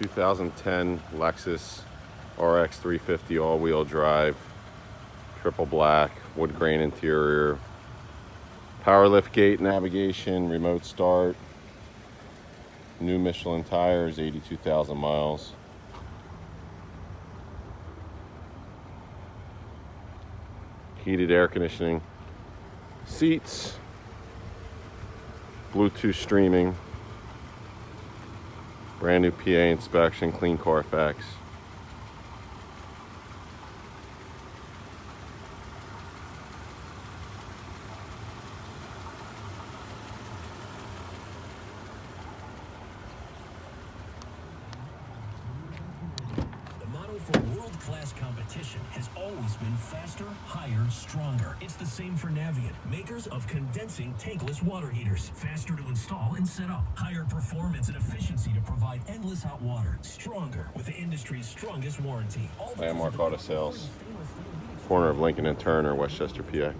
2010 Lexus RX 350 all-wheel drive, triple black, wood grain interior, power lift gate navigation, remote start, new Michelin tires, 82,000 miles. Heated air conditioning, seats, Bluetooth streaming, brand new PA inspection, clean Carfax. For world-class competition has always been faster, higher, stronger. It's the same for Navient, makers of condensing tankless water heaters. Faster to install and set up. Higher performance and efficiency to provide endless hot water. Stronger with the industry's strongest warranty. Landmark Auto Sales, corner of Lincoln and Turner, Westchester, PA.